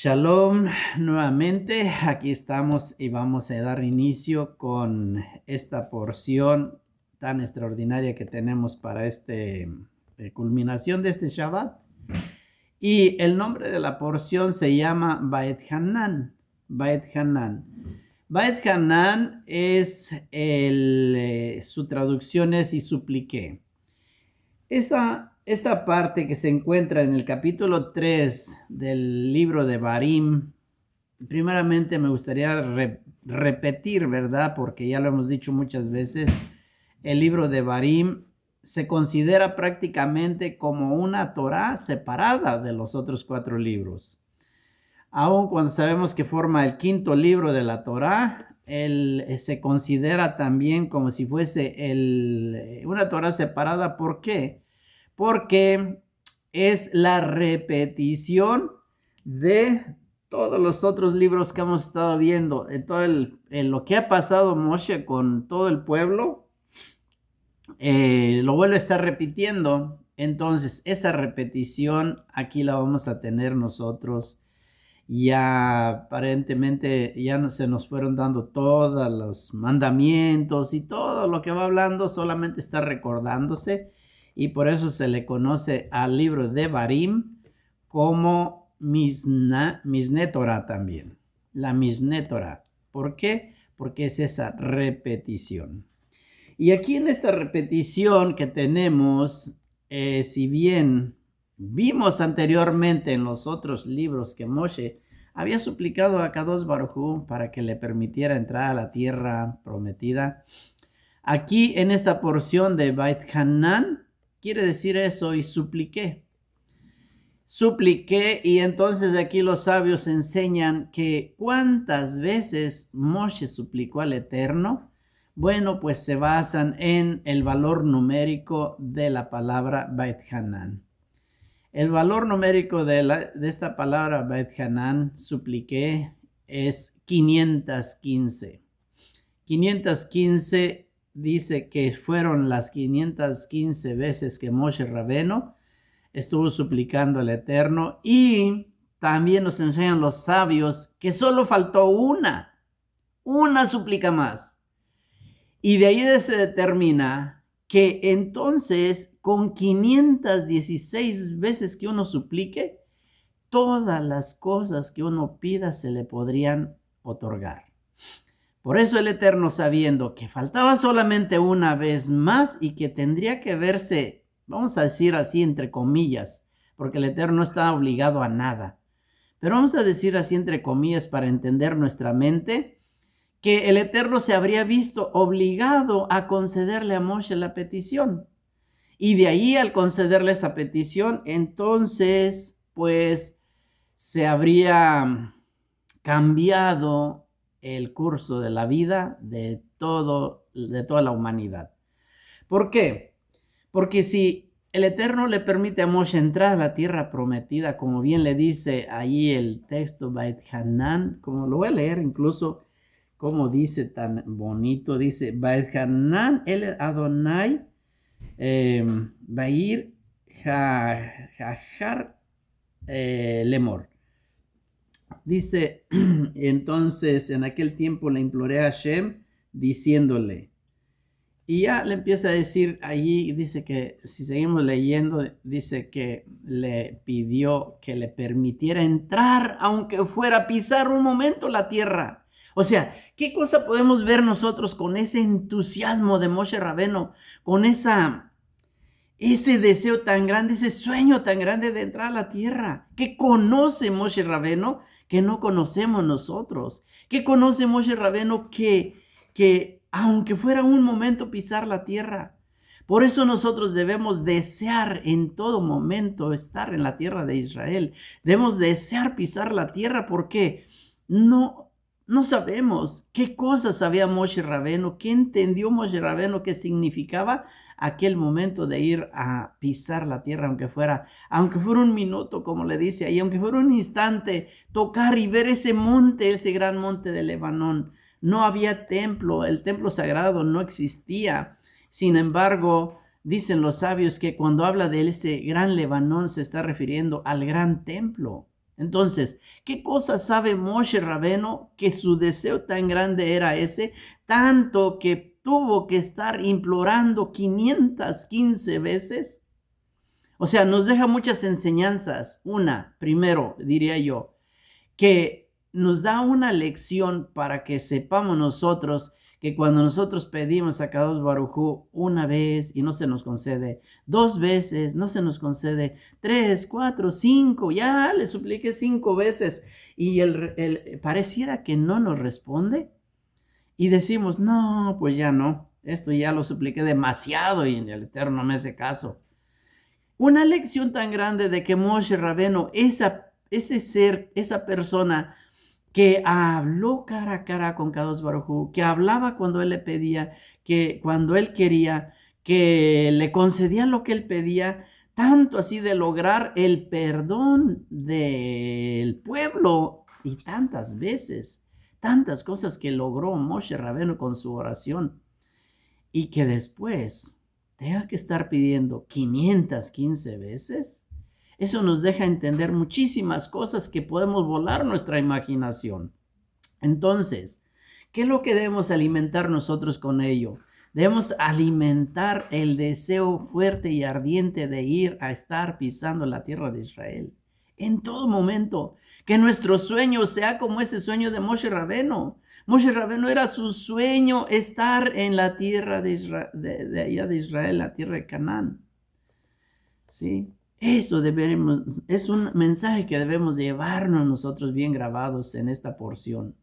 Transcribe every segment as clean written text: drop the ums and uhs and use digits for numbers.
Shalom, nuevamente aquí estamos y vamos a dar inicio con esta porción tan extraordinaria que tenemos para culminación de este Shabbat. Y el nombre de la porción se llama Baet Hanan. Baet Hanan. Baet Hanan es su traducción es y supliqué. Esta parte que se encuentra en el capítulo 3 del libro de Barim, primeramente me gustaría repetir, ¿verdad? Porque ya lo hemos dicho muchas veces, el libro de Barim se considera prácticamente como una Torá separada de los otros 4 libros. Aun cuando sabemos que forma el 5º libro de la Torá, él se considera también como si fuese una Torá separada. ¿Por qué? Porque es la repetición de todos los otros libros que hemos estado viendo, en lo que ha pasado Moshe con todo el pueblo, lo vuelve a estar repitiendo. Entonces, esa repetición aquí la vamos a tener nosotros. Ya aparentemente ya se nos fueron dando todos los mandamientos y todo lo que va hablando solamente está recordándose, y por eso se le conoce al libro de Barim como Misne Torah también, la Misne Torah. ¿Por qué? Porque es esa repetición. Y aquí en esta repetición que tenemos, si bien vimos anteriormente en los otros libros que Moshe había suplicado a Kadosh Baruj Hu para que le permitiera entrar a la tierra prometida, aquí en esta porción de Beit Hanan quiere decir eso, y supliqué. Y entonces de aquí los sabios enseñan que cuántas veces Moshe suplicó al Eterno. Bueno, pues se basan en el valor numérico de la palabra Beit Hanan. El valor numérico de esta palabra Beit Hanan, supliqué, es 515. 515 dice que fueron las 515 veces que Moshe Rabbeinu estuvo suplicando al Eterno, y también nos enseñan los sabios que solo faltó una súplica más. Y de ahí se determina que entonces con 516 veces que uno suplique, todas las cosas que uno pida se le podrían otorgar. Por eso el Eterno, sabiendo que faltaba solamente una vez más y que tendría que verse, vamos a decir así entre comillas, porque el Eterno no está obligado a nada, pero vamos a decir así entre comillas para entender nuestra mente, que el Eterno se habría visto obligado a concederle a Moshe la petición. Y de ahí, al concederle esa petición, entonces pues se habría cambiado el curso de la vida de toda la humanidad. ¿Por qué? Porque si el Eterno le permite a Moshe entrar a la tierra prometida, como bien le dice ahí el texto Beit Hanan, como lo voy a leer incluso, como dice tan bonito, dice Beit Hanan el Adonai Bair Hajar Lemor. Dice, entonces en aquel tiempo le imploré a Hashem diciéndole, y ya le empieza a decir allí, dice que si seguimos leyendo, dice que le pidió que le permitiera entrar, aunque fuera a pisar un momento la tierra. O sea, ¿qué cosa podemos ver nosotros con ese entusiasmo de Moshe Rabbeinu, con ese deseo tan grande, ese sueño tan grande de entrar a la tierra? ¿Qué conoce Moshe Rabbeinu que no conocemos nosotros? ¿Qué conoce Moshe Rabbeinu que aunque fuera un momento pisar la tierra? Por eso nosotros debemos desear en todo momento estar en la tierra de Israel. Debemos desear pisar la tierra, porque no sabemos qué cosas sabía Moshe Rabbeinu, qué entendió Moshe Rabbeinu, qué significaba aquel momento de ir a pisar la tierra, aunque fuera un minuto, como le dice ahí, aunque fuera un instante, tocar y ver ese monte, ese gran monte de Lebanón. No había templo, el templo sagrado no existía. Sin embargo, dicen los sabios que cuando habla de ese gran Lebanón se está refiriendo al gran templo. Entonces, ¿qué cosa sabe Moshe Rabeno que su deseo tan grande era ese? Tanto que tuvo que estar implorando 515 veces. O sea, nos deja muchas enseñanzas. Una, primero, diría yo, que nos da una lección para que sepamos nosotros que cuando nosotros pedimos a Kadosh Baruj Hu una vez y no se nos concede, 2 veces no se nos concede, 3, 4, 5, ya le supliqué 5 veces y pareciera que no nos responde y decimos, no, pues ya no, esto ya lo supliqué demasiado y el Eterno me hace caso. Una lección tan grande de que Moshe Rabeno, ese ser, esa persona que habló cara a cara con Kadosh Baruj Hu, que hablaba cuando él le pedía, que cuando él quería, que le concedía lo que él pedía, tanto así de lograr el perdón del pueblo y tantas veces, tantas cosas que logró Moshe Rabeno con su oración y que después tenga que estar pidiendo 515 veces. Eso nos deja entender muchísimas cosas que podemos volar nuestra imaginación. Entonces, ¿qué es lo que debemos alimentar nosotros con ello? Debemos alimentar el deseo fuerte y ardiente de ir a estar pisando la tierra de Israel. En todo momento, que nuestro sueño sea como ese sueño de Moshe Rabeno. Moshe Rabeno era su sueño estar en la tierra de Israel, de allá de Israel, la tierra de Canaán. ¿Sí? Eso es un mensaje que debemos llevarnos nosotros bien grabados en esta porción,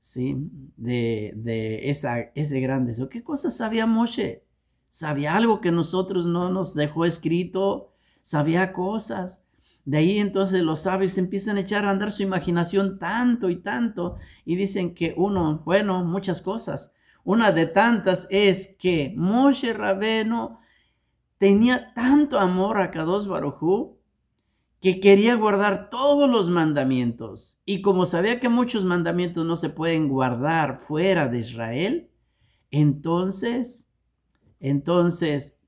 ¿sí? De ese gran deseo. ¿Qué cosa sabía Moshe? Sabía algo que nosotros no nos dejó escrito, sabía cosas. De ahí entonces los sabios empiezan a echar a andar su imaginación tanto y tanto y dicen que muchas cosas. Una de tantas es que Moshe Rabeno tenía tanto amor a Kadosh Baruj Hu que quería guardar todos los mandamientos. Y como sabía que muchos mandamientos no se pueden guardar fuera de Israel, entonces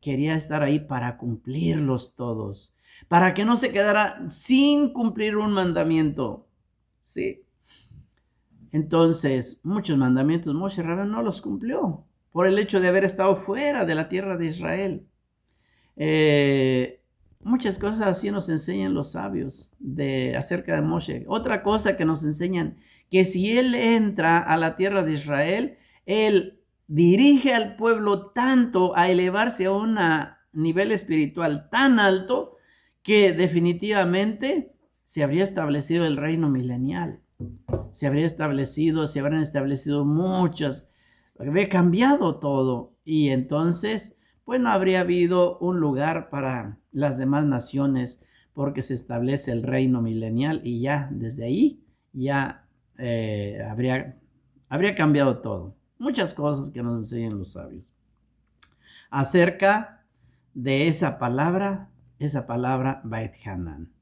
quería estar ahí para cumplirlos todos, para que no se quedara sin cumplir un mandamiento. Sí. Entonces, muchos mandamientos Moshe Rabbeinu no los cumplió por el hecho de haber estado fuera de la tierra de Israel. Muchas cosas así nos enseñan los sabios acerca de Moshe. Otra cosa que nos enseñan, que si él entra a la tierra de Israel, él dirige al pueblo tanto a elevarse a un nivel espiritual tan alto que definitivamente se habría establecido el reino milenial. Se habrían establecido muchas, habría cambiado todo y entonces no habría habido un lugar para las demás naciones porque se establece el reino milenial y ya desde ahí ya habría cambiado todo. Muchas cosas que nos enseñan los sabios acerca de esa palabra Beit Hanan.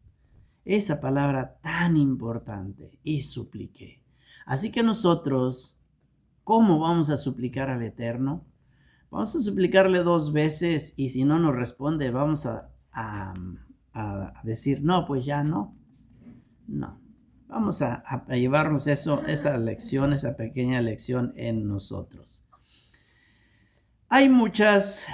Esa palabra tan importante, y supliqué. Así que nosotros, ¿cómo vamos a suplicar al Eterno? Vamos a suplicarle 2 veces y si no nos responde, vamos a decir, no, pues ya no. No. Vamos a llevarnos esa lección, esa pequeña lección en nosotros. Hay muchos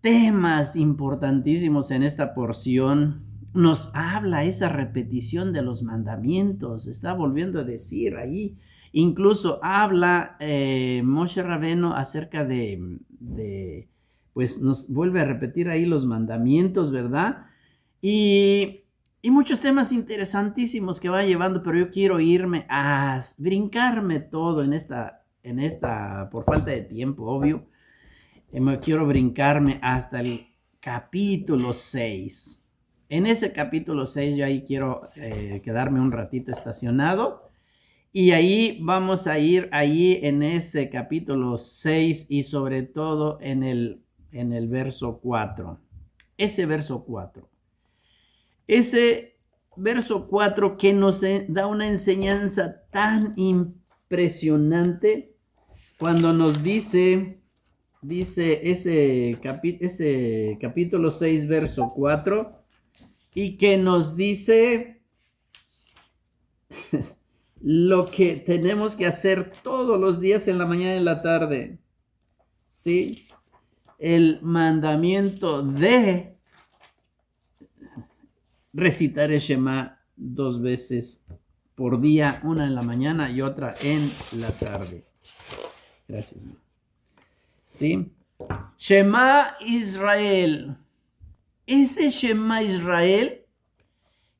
temas importantísimos en esta porción. Nos habla esa repetición de los mandamientos. Está volviendo a decir ahí. Incluso habla Moshe Rabeno acerca pues nos vuelve a repetir ahí los mandamientos, ¿verdad? Y muchos temas interesantísimos que va llevando, pero yo quiero irme a brincarme todo en esta, por falta de tiempo, obvio. Quiero brincarme hasta el capítulo 6. En ese capítulo 6 yo ahí quiero quedarme un ratito estacionado. Y ahí vamos a ir ahí en ese capítulo 6 y sobre todo en el verso 4. Ese verso 4. Ese verso 4 que nos da una enseñanza tan impresionante cuando nos dice ese capítulo 6, verso 4, y que nos dice lo que tenemos que hacer todos los días en la mañana y en la tarde. ¿Sí? El mandamiento de recitar el Shema 2 veces por día, una en la mañana y otra en la tarde. Gracias. ¿Sí? Shema Israel. Ese Shema Israel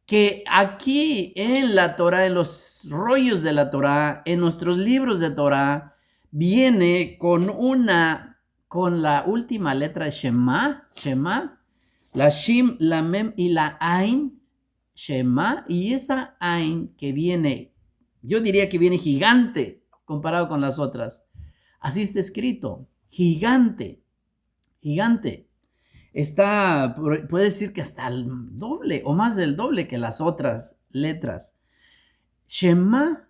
que aquí en la Torah, en los rollos de la Torah, en nuestros libros de Torah, viene con la última letra de Shema, la Shin, la Mem y la Ain, Shema, y esa Ain que viene, yo diría que viene gigante comparado con las otras. Así está escrito, gigante, gigante. Puede decir que hasta el doble o más del doble que las otras letras. Shema,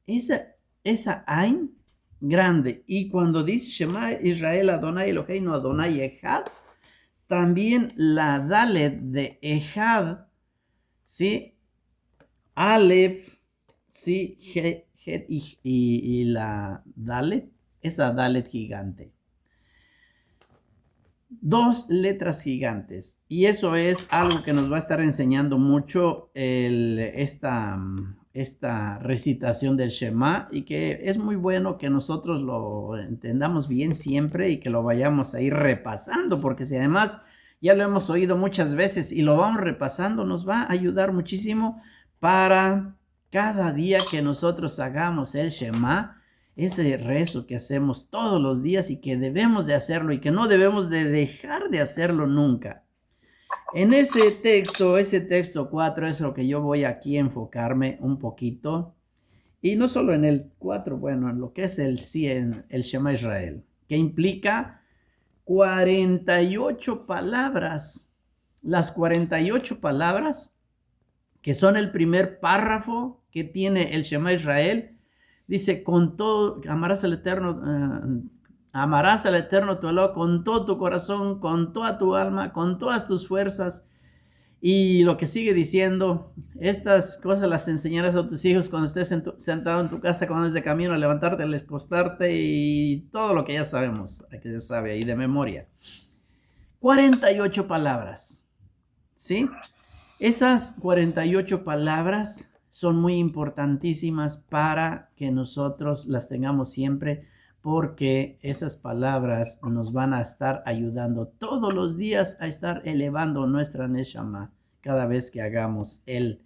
esa Ain grande. Y cuando dice Shema Israel Adonai Eloheinu Adonai Echad, también la Dalet de Echad, ¿sí? Aleph, ¿sí? Het y la Dalet, esa Dalet gigante. 2 letras gigantes, y eso es algo que nos va a estar enseñando mucho esta recitación del Shema, y que es muy bueno que nosotros lo entendamos bien siempre y que lo vayamos a ir repasando, porque si además ya lo hemos oído muchas veces y lo vamos repasando, nos va a ayudar muchísimo para cada día que nosotros hagamos el Shema, ese rezo que hacemos todos los días y que debemos de hacerlo y que no debemos de dejar de hacerlo nunca. En ese texto 4 es lo que yo voy aquí a enfocarme un poquito. Y no solo en el 4, bueno, en lo que es el Shema Israel, que implica 48 palabras. Las 48 palabras que son el primer párrafo que tiene el Shema Israel. Dice, con todo, amarás al Eterno tu Elohim con todo tu corazón, con toda tu alma, con todas tus fuerzas. Y lo que sigue diciendo, estas cosas las enseñarás a tus hijos cuando estés sentado en tu casa, cuando estés de camino, a levantarte, al acostarte, y todo lo que ya sabemos, que ya sabe ahí de memoria. 48 palabras, ¿sí? Esas 48 palabras son muy importantísimas para que nosotros las tengamos siempre, porque esas palabras nos van a estar ayudando todos los días a estar elevando nuestra Neshama cada vez que hagamos el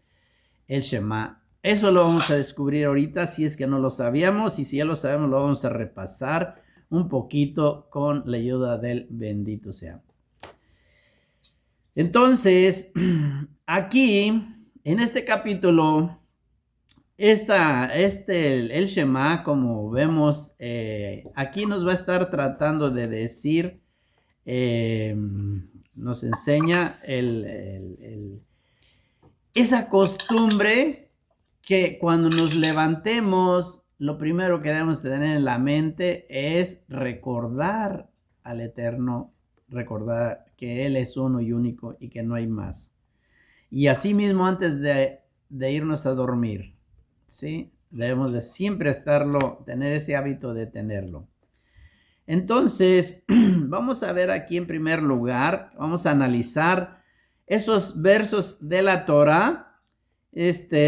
Shema. Eso lo vamos a descubrir ahorita, si es que no lo sabíamos, y si ya lo sabemos, lo vamos a repasar un poquito con la ayuda del bendito sea. Entonces, aquí, en este capítulo, el Shema, como vemos, aquí nos va a estar tratando de decir, nos enseña esa costumbre que cuando nos levantemos, lo primero que debemos tener en la mente es recordar al Eterno, recordar que Él es uno y único y que no hay más. Y asimismo, antes de irnos a dormir, ¿sí? Debemos de siempre tener ese hábito de tenerlo. Entonces, vamos a ver aquí en primer lugar, vamos a analizar esos versos de la Torah, esos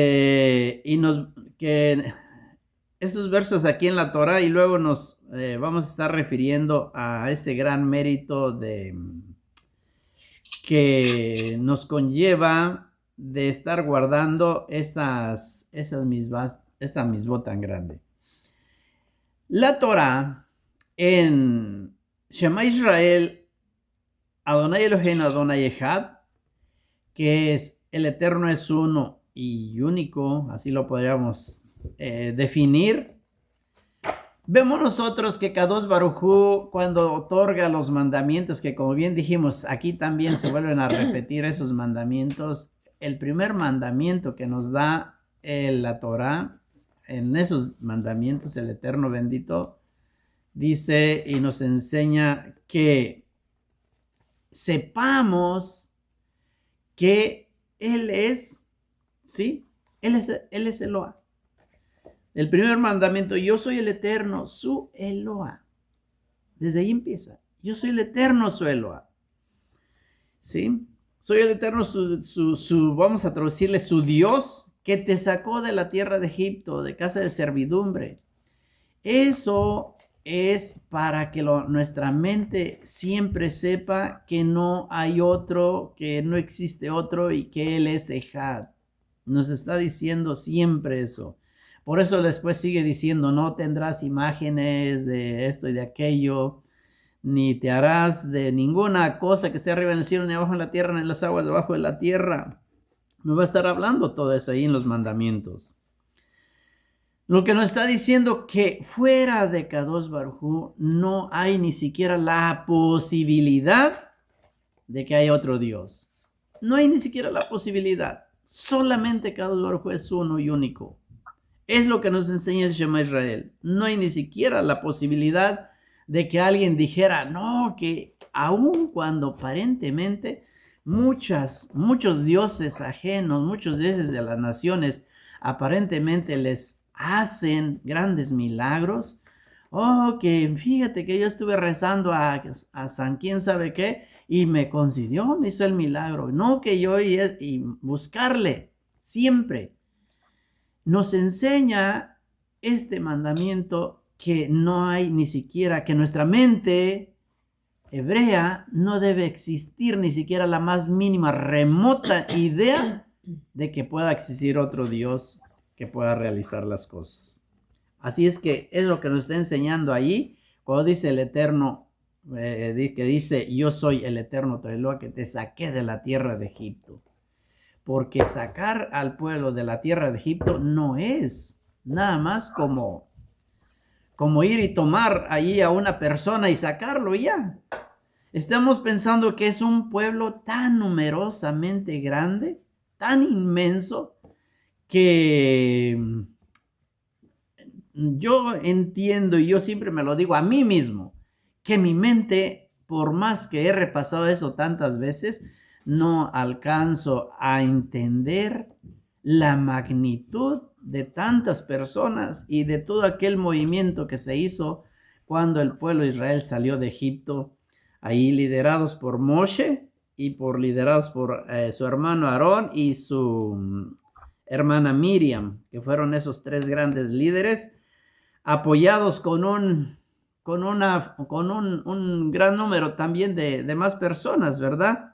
versos aquí en la Torah, y luego nos vamos a estar refiriendo a ese gran mérito que nos conlleva de estar guardando esta misbot tan grande. La Torah en Shema Israel, Adonai Eloheinu Adonai Echad, que es el Eterno es uno y único, así lo podríamos definir. Vemos nosotros que Kadosh Baruj Hu, cuando otorga los mandamientos, que como bien dijimos, aquí también se vuelven a repetir esos mandamientos. El primer mandamiento que nos da la Torah, en esos mandamientos, el Eterno bendito dice y nos enseña que sepamos que Él es, ¿sí?, Él es Eloa. El primer mandamiento, yo soy el Eterno, su Eloa. Desde ahí empieza. Yo soy el Eterno, su Eloa. ¿Sí? Soy el Eterno, vamos a traducirle, su Dios, que te sacó de la tierra de Egipto, de casa de servidumbre. Eso es para que nuestra mente siempre sepa que no hay otro, que no existe otro y que Él es Ejad. Nos está diciendo siempre eso. Por eso después sigue diciendo, no tendrás imágenes de esto y de aquello, ni te harás de ninguna cosa que esté arriba en el cielo, ni abajo en la tierra, ni en las aguas debajo de la tierra. Nos va a estar hablando todo eso ahí en los mandamientos. Lo que nos está diciendo que fuera de Kadosh Baruj Hu no hay ni siquiera la posibilidad de que haya otro Dios. No hay ni siquiera la posibilidad. Solamente Kadosh Baruj Hu es uno y único. Es lo que nos enseña el Shema Israel. No hay ni siquiera la posibilidad de que alguien dijera, no, que aun cuando aparentemente muchos dioses ajenos, muchos dioses de las naciones, aparentemente les hacen grandes milagros. Oh, que fíjate que yo estuve rezando a San quién sabe qué y me concedió, me hizo el milagro. No, que yo y buscarle siempre. Nos enseña este mandamiento que no hay ni siquiera, que nuestra mente hebrea no debe existir ni siquiera la más mínima remota idea de que pueda existir otro Dios que pueda realizar las cosas. Así es que es lo que nos está enseñando ahí cuando dice el Eterno, que dice yo soy el Eterno tu Eloa que te saqué de la tierra de Egipto. Porque sacar al pueblo de la tierra de Egipto no es nada más como ir y tomar ahí a una persona y sacarlo y ya. Estamos pensando que es un pueblo tan numerosamente grande, tan inmenso, que yo entiendo y yo siempre me lo digo a mí mismo, que mi mente, por más que he repasado eso tantas veces, no alcanzo a entender la magnitud de tantas personas y de todo aquel movimiento que se hizo cuando el pueblo de Israel salió de Egipto, ahí liderados por Moshe y liderados por su hermano Aarón y su hermana Miriam, que fueron esos tres grandes líderes, apoyados con un gran número también de más personas, ¿verdad?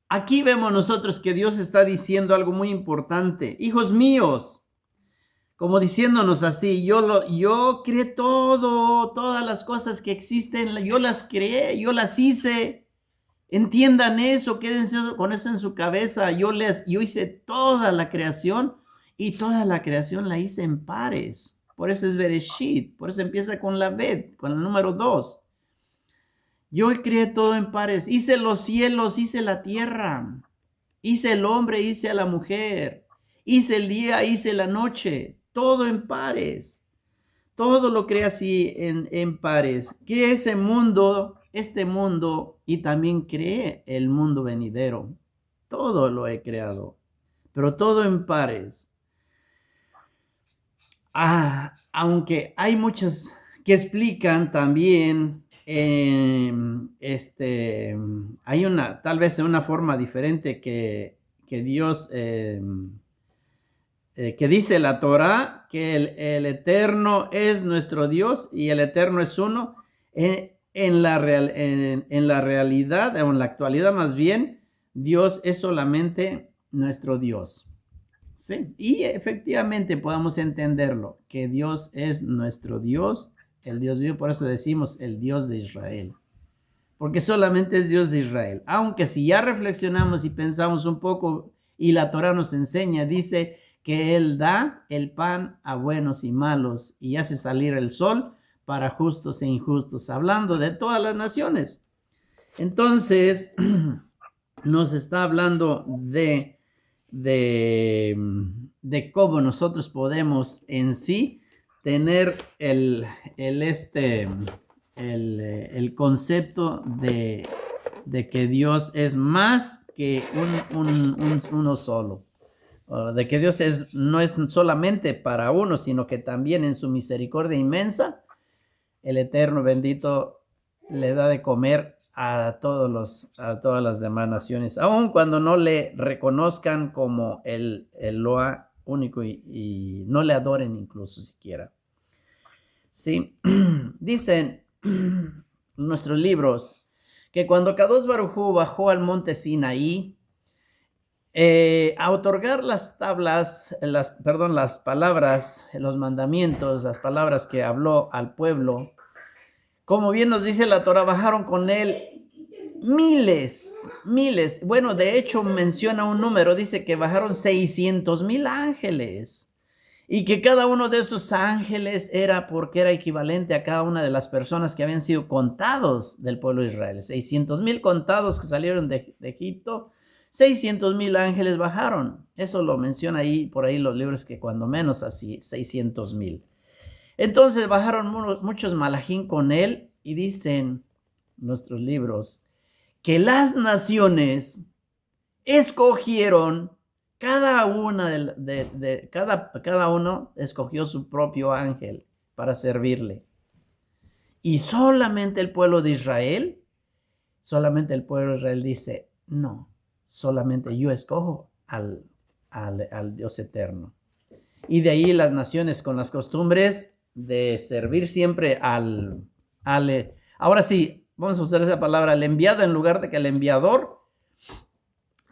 Aquí vemos nosotros que Dios está diciendo algo muy importante. Hijos míos, como diciéndonos así, yo creé todas las cosas que existen, yo las creé, yo las hice. Entiendan eso, quédense con eso en su cabeza. Yo hice toda la creación y toda la creación la hice en pares. Por eso es Bereshit, por eso empieza con la Bet, con el número 2. Yo creé todo en pares, hice los cielos, hice la tierra, hice el hombre, hice a la mujer, hice el día, hice la noche, todo en pares. Todo lo creé así en pares. Creé ese mundo, este mundo, y también creé el mundo venidero. Todo lo he creado, pero todo en pares. Aunque hay muchos que explican también, hay tal vez una forma diferente que Dios, que dice la Torá, que el Eterno es nuestro Dios y el Eterno es uno. En la realidad, o en la actualidad más bien, Dios es solamente nuestro Dios. Sí, y efectivamente podamos entenderlo, que Dios es nuestro Dios, el Dios vivo, por eso decimos el Dios de Israel, porque solamente es Dios de Israel. Aunque si ya reflexionamos y pensamos un poco y la Torá nos enseña, dice que Él da el pan a buenos y malos y hace salir el sol para justos e injustos, hablando de todas las naciones. Entonces, nos está hablando de cómo nosotros podemos en sí tener el concepto de que Dios es más que uno solo. De que Dios no es solamente para uno, sino que también en su misericordia inmensa, el Eterno bendito le da de comer a todas las demás naciones, aun cuando no le reconozcan como el Eloa único y no le adoren incluso siquiera. Sí, dicen nuestros libros que cuando Kadosh Baruj Hu bajó al monte Sinaí, a otorgar las las palabras, los mandamientos, las palabras que habló al pueblo, como bien nos dice la Torah, bajaron con él miles. Bueno, de hecho menciona un número, dice que bajaron 600,000 ángeles y que cada uno de esos ángeles era porque era equivalente a cada una de las personas que habían sido contados del pueblo de Israel. 600,000 contados que salieron de Egipto, 600,000 ángeles bajaron. Eso lo menciona ahí, por ahí los libros, que cuando menos así, 600,000. Entonces bajaron muchos malajín con él y dicen nuestros libros que las naciones escogieron, cada uno escogió su propio ángel para servirle. Y solamente el pueblo de Israel dice, no, solamente yo escojo al Dios eterno. Y de ahí las naciones con las costumbres de servir siempre ahora sí, vamos a usar esa palabra, al enviado en lugar de que al enviador.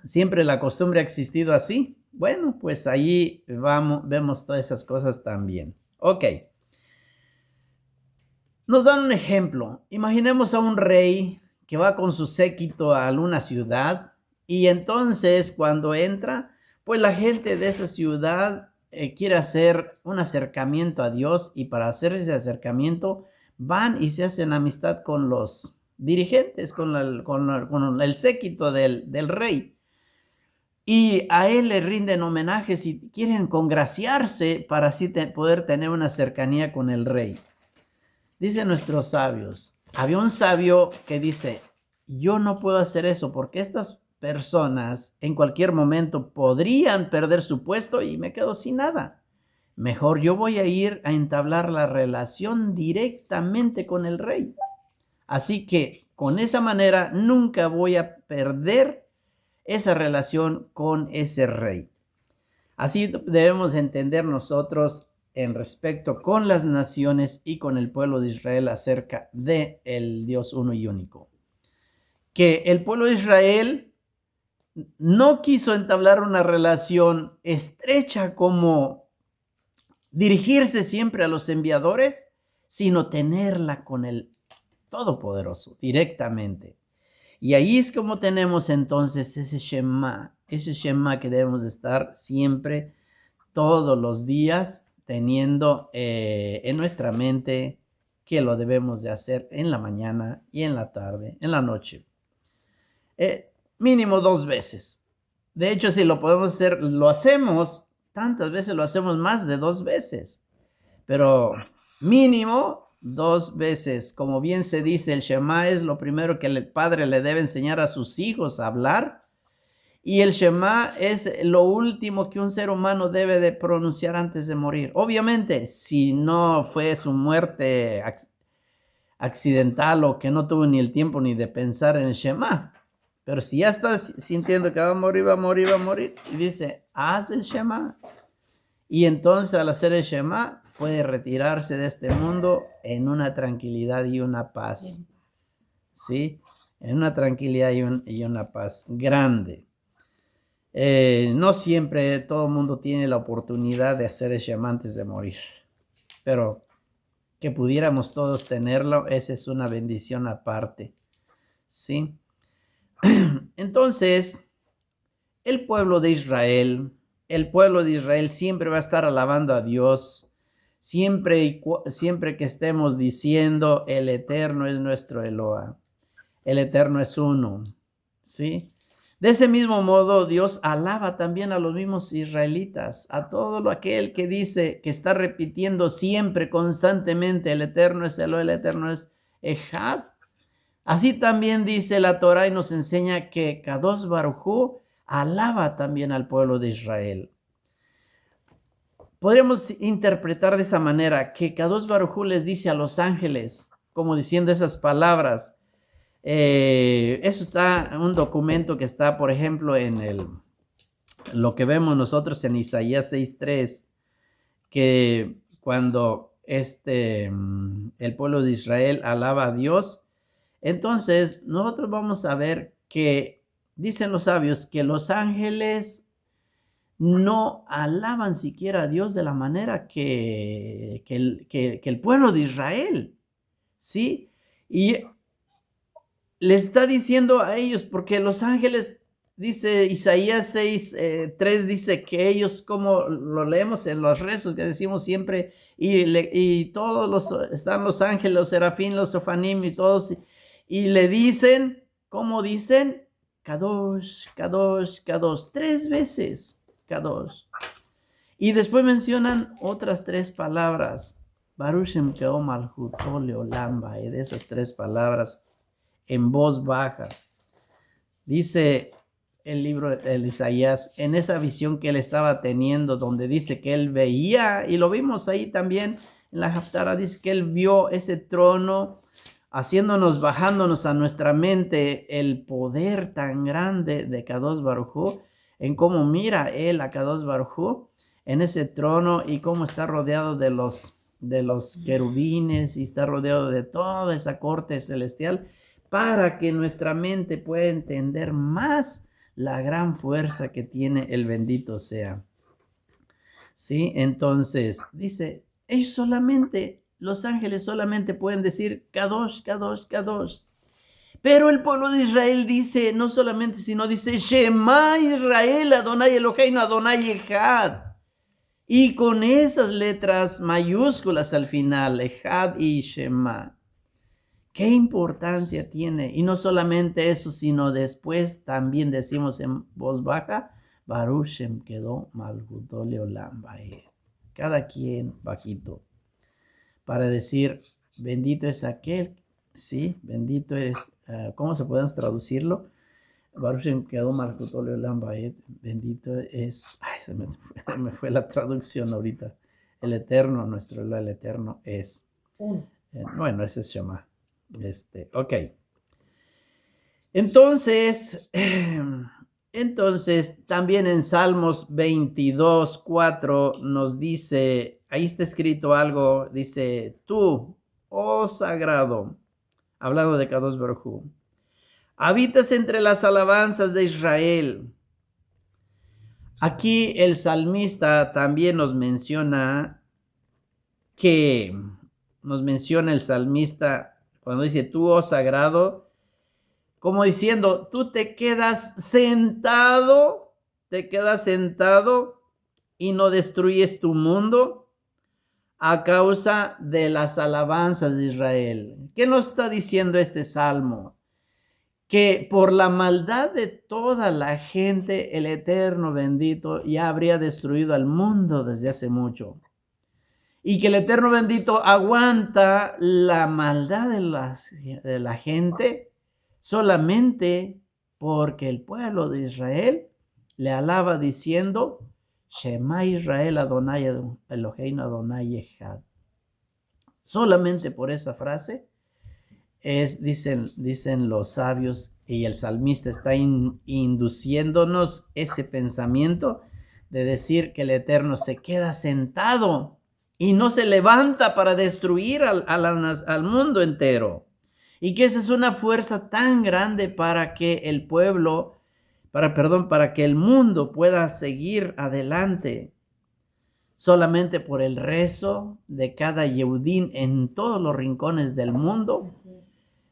Siempre la costumbre ha existido así. Bueno, pues ahí vemos todas esas cosas también. Ok. Nos dan un ejemplo. Imaginemos a un rey que va con su séquito a una ciudad y entonces cuando entra, pues la gente de esa ciudad quiere hacer un acercamiento a Dios, y para hacer ese acercamiento van y se hacen amistad con los dirigentes, con el séquito del rey. Y a él le rinden homenajes y quieren congraciarse para así poder tener una cercanía con el rey. Dicen nuestros sabios, había un sabio que dice, yo no puedo hacer eso porque estas personas en cualquier momento podrían perder su puesto y me quedo sin nada. Mejor yo voy a ir a entablar la relación directamente con el rey. Así que con esa manera nunca voy a perder esa relación con ese rey. Así debemos entender nosotros en respecto con las naciones y con el pueblo de Israel acerca de el Dios uno y único. Que el pueblo de Israel no quiso entablar una relación estrecha como dirigirse siempre a los enviadores, sino tenerla con el Todopoderoso directamente. Y ahí es como tenemos entonces ese Shema que debemos estar siempre, todos los días, teniendo en nuestra mente que lo debemos de hacer en la mañana y en la tarde, en la noche. Mínimo 2 veces. De hecho, si lo podemos hacer, lo hacemos, tantas veces lo hacemos más de 2 veces. Pero mínimo 2 veces. Como bien se dice, el Shema es lo primero que el padre le debe enseñar a sus hijos a hablar. Y el Shema es lo último que un ser humano debe de pronunciar antes de morir. Obviamente, si no fue su muerte accidental o que no tuvo ni el tiempo ni de pensar en el Shema. Pero si ya estás sintiendo que va a morir, y dice, haz el Shema. Y entonces al hacer el Shema, puede retirarse de este mundo en una tranquilidad y una paz. ¿Sí? En una tranquilidad y una paz grande. No siempre todo el mundo tiene la oportunidad de hacer el Shema antes de morir. Pero que pudiéramos todos tenerlo, esa es una bendición aparte. ¿Sí? Entonces, el pueblo de Israel siempre va a estar alabando a Dios, siempre que estemos diciendo, el Eterno es nuestro Eloa, el Eterno es uno, ¿sí? De ese mismo modo, Dios alaba también a los mismos israelitas, a todo aquel que dice, que está repitiendo siempre, constantemente, el Eterno es Eloa, el Eterno es Ejad. Así también dice la Torá y nos enseña que Kadosh Baruj Hu alaba también al pueblo de Israel. Podríamos interpretar de esa manera que Kadosh Baruj Hu les dice a los ángeles, como diciendo esas palabras. Eso está en un documento que está, por ejemplo, lo que vemos nosotros en Isaías 6:3, que cuando el pueblo de Israel alaba a Dios, entonces nosotros vamos a ver que dicen los sabios que los ángeles no alaban siquiera a Dios de la manera que el pueblo de Israel, ¿sí? Y le está diciendo a ellos, porque los ángeles, dice Isaías 6:3, dice que ellos, como lo leemos en los rezos que decimos siempre, y todos están los ángeles, los serafín, los sofanim y todos, y le dicen, ¿cómo dicen? Kadosh, Kadosh, Kadosh, 3 veces. Kadosh. Y después mencionan otras 3 palabras. Baruch Shem Keo Malchuto Leolam Vaed, de esas 3 palabras en voz baja. Dice el libro de Isaías, en esa visión que él estaba teniendo, donde dice que él veía, y lo vimos ahí también en la Haftarah, dice que él vio ese trono bajándonos a nuestra mente el poder tan grande de Kadosh Baruj Hu, en cómo mira él a Kadosh Baruj Hu en ese trono y cómo está rodeado de los querubines y está rodeado de toda esa corte celestial, para que nuestra mente pueda entender más la gran fuerza que tiene el bendito sea. Sí, entonces dice, los ángeles solamente pueden decir Kadosh, Kadosh, Kadosh. Pero el pueblo de Israel dice, no solamente, sino dice, Shema Israel, Adonai Eloheinu, Adonai Echad. Y con esas letras mayúsculas al final, Echad y Shema. ¿Qué importancia tiene? Y no solamente eso, sino después también decimos en voz baja, Baruch Shem Keo Malchuto Leolam Vaed. Cada quien bajito, para decir, bendito es aquel, sí, bendito es, ¿cómo se puede traducirlo? Baruch Shem Keo Malchuto Leolam Vaed, bendito es, se me fue la traducción ahorita, el eterno, el eterno es. Bueno, ese es Shema. Ok. Entonces, también en Salmos 22:4 nos dice, ahí está escrito algo, dice, tú, oh sagrado, hablando de Kadosh Baruj Hu, habitas entre las alabanzas de Israel. Aquí el salmista también nos menciona el salmista cuando dice tú, oh sagrado, como diciendo, tú te quedas sentado y no destruyes tu mundo a causa de las alabanzas de Israel. ¿Qué nos está diciendo este salmo? Que por la maldad de toda la gente, el Eterno bendito ya habría destruido al mundo desde hace mucho. Y que el Eterno bendito aguanta la maldad de la gente solamente porque el pueblo de Israel le alaba diciendo, Shema Israel Adonai Eloheinu Adonai Echad. Solamente por esa frase dicen los sabios, y el salmista está induciéndonos ese pensamiento de decir que el Eterno se queda sentado y no se levanta para destruir al mundo entero. Y que esa es una fuerza tan grande para que para que el mundo pueda seguir adelante. Solamente por el rezo de cada Yehudín en todos los rincones del mundo,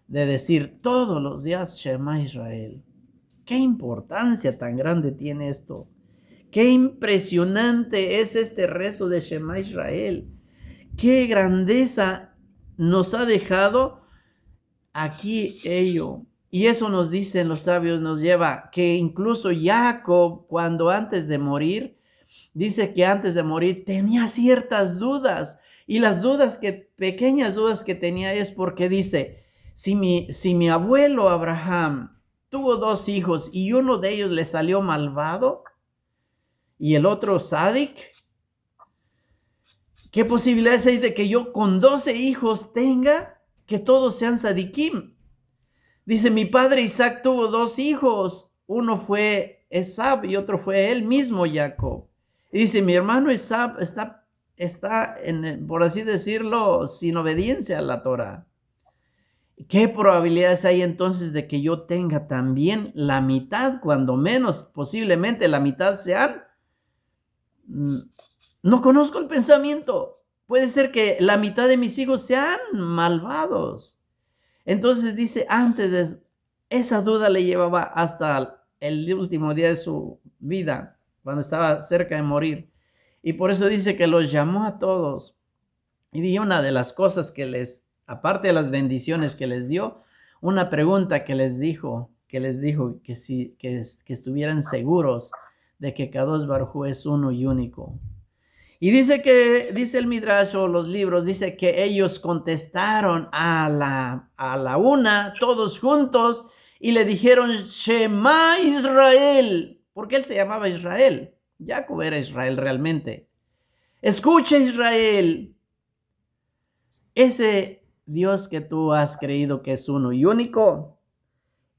de decir todos los días Shema Israel. ¿Qué importancia tan grande tiene esto? Qué impresionante es este rezo de Shema Israel. Qué grandeza nos ha dejado aquí ello. Y eso nos dicen los sabios, nos lleva que incluso Jacob, cuando antes de morir, dice que antes de morir tenía ciertas dudas. Y las pequeñas dudas que tenía es porque dice, Si mi abuelo Abraham tuvo 2 hijos y uno de ellos le salió malvado y el otro sádic, ¿qué posibilidades hay de que yo con 12 hijos tenga que todos sean sadiquim? Dice, mi padre Isaac tuvo 2 hijos. Uno fue Esab y otro fue él mismo, Jacob. Y dice, mi hermano Esab está por así decirlo, sin obediencia a la Torah. ¿Qué probabilidades hay entonces de que yo tenga también la mitad, cuando menos posiblemente la mitad sean? No conozco el pensamiento. Puede ser que la mitad de mis hijos sean malvados. Entonces dice, esa duda le llevaba hasta el último día de su vida, cuando estaba cerca de morir. Y por eso dice que los llamó a todos. Y una de las cosas aparte de las bendiciones que les dio, una pregunta que les dijo que estuvieran seguros de que Kadosh Baruj Hu es uno y único. Y dice el Midrash o los libros, dice que ellos contestaron a la una, todos juntos, y le dijeron, Shema Israel, porque él se llamaba Israel. Jacob era Israel realmente. Escucha, Israel, ese Dios que tú has creído que es uno y único,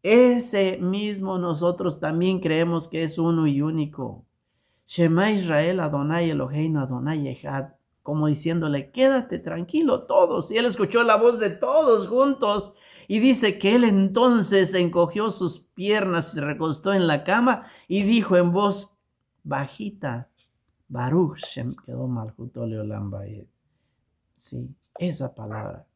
ese mismo nosotros también creemos que es uno y único. Shema Israel, Adonai Eloheinu, Adonai Echad, como diciéndole, quédate tranquilo todos. Y él escuchó la voz de todos juntos y dice que él entonces encogió sus piernas, se recostó en la cama y dijo en voz bajita, Baruch Shem Kedom Malchuto Leolam Vaed. Sí, esa palabra.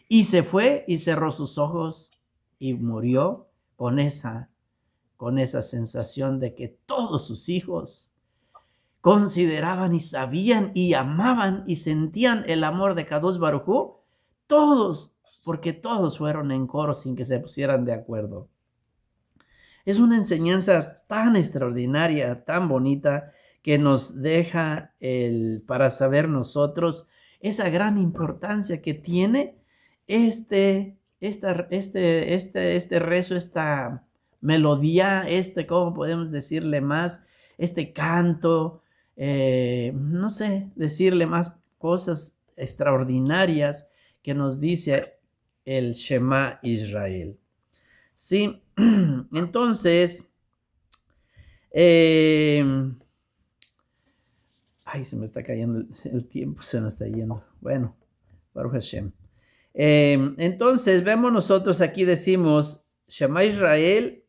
Y se fue y cerró sus ojos y murió con esa sensación de que todos sus hijos consideraban y sabían y amaban y sentían el amor de Kadosh Baruj Hu, todos, porque todos fueron en coro sin que se pusieran de acuerdo. Es una enseñanza tan extraordinaria, tan bonita, que nos deja para saber nosotros esa gran importancia que tiene este rezo, esta melodía, ¿cómo podemos decirle más? Este canto, no sé, decirle más cosas extraordinarias que nos dice el Shema Israel. Sí, entonces, se me está cayendo el tiempo, se me está yendo. Bueno, Baruch Hashem. Entonces, vemos nosotros aquí, decimos, Shema Israel,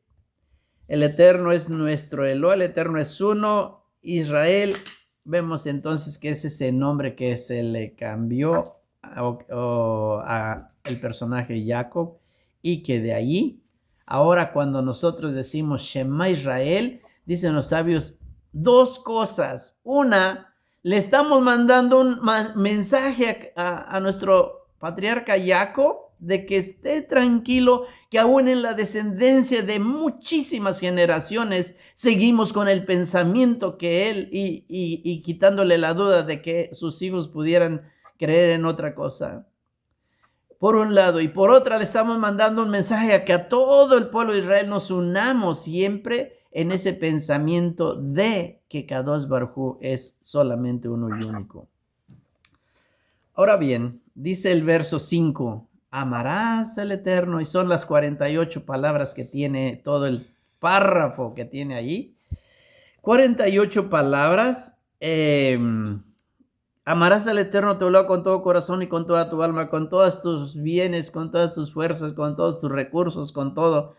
el Eterno es nuestro Elo, el Eterno es uno, Israel. Vemos entonces que es ese nombre que se le cambió a el personaje Jacob, y que de ahí, ahora cuando nosotros decimos Shema Israel, dicen los sabios 2 cosas. Una, le estamos mandando un mensaje a nuestro patriarca Jacob de que esté tranquilo, que aún en la descendencia de muchísimas generaciones seguimos con el pensamiento que él, y quitándole la duda de que sus hijos pudieran creer en otra cosa. Por un lado, y por otra le estamos mandando un mensaje a que a todo el pueblo de Israel nos unamos siempre en ese pensamiento de que Kadosh Baruj Hu es solamente uno y único. Ahora bien, dice el verso 5, amarás al Eterno, y son las 48 palabras que tiene todo el párrafo que tiene ahí. 48 palabras. Amarás al Eterno tu Elohim con todo corazón y con toda tu alma, con todos tus bienes, con todas tus fuerzas, con todos tus recursos, con todo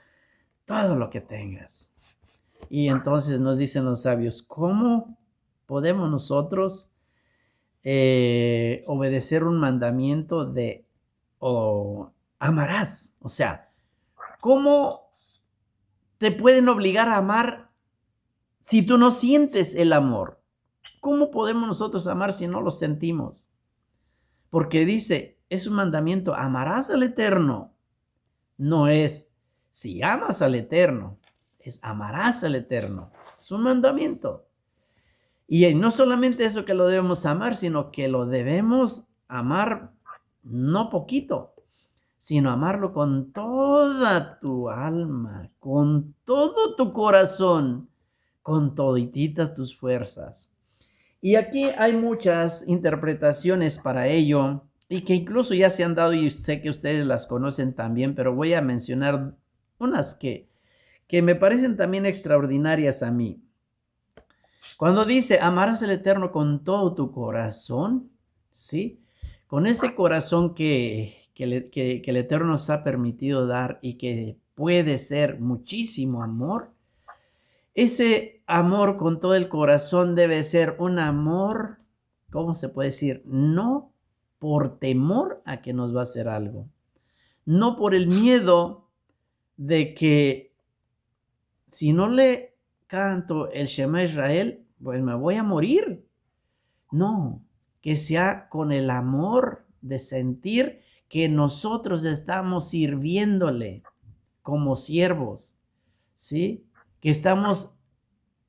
lo que tengas. Y entonces nos dicen los sabios, ¿cómo podemos nosotros obedecer un mandamiento de amarás? O sea, ¿cómo te pueden obligar a amar si tú no sientes el amor? ¿Cómo podemos nosotros amar si no lo sentimos? Porque dice, es un mandamiento, amarás al Eterno. No es, si amas al Eterno, es amarás al Eterno. Es un mandamiento. Y no solamente eso que lo debemos amar, sino que lo debemos amar no poquito, sino amarlo con toda tu alma, con todo tu corazón, con todititas tus fuerzas. Y aquí hay muchas interpretaciones para ello y que incluso ya se han dado y sé que ustedes las conocen también, pero voy a mencionar unas que me parecen también extraordinarias a mí. Cuando dice, amarás al Eterno con todo tu corazón, ¿sí? Con ese corazón que el Eterno nos ha permitido dar y que puede ser muchísimo amor, ese amor con todo el corazón debe ser un amor, ¿cómo se puede decir? No por temor a que nos va a hacer algo, no por el miedo de que si no le canto el Shema Israel, pues me voy a morir. No, que sea con el amor de sentir que nosotros estamos sirviéndole como siervos, ¿sí? Que estamos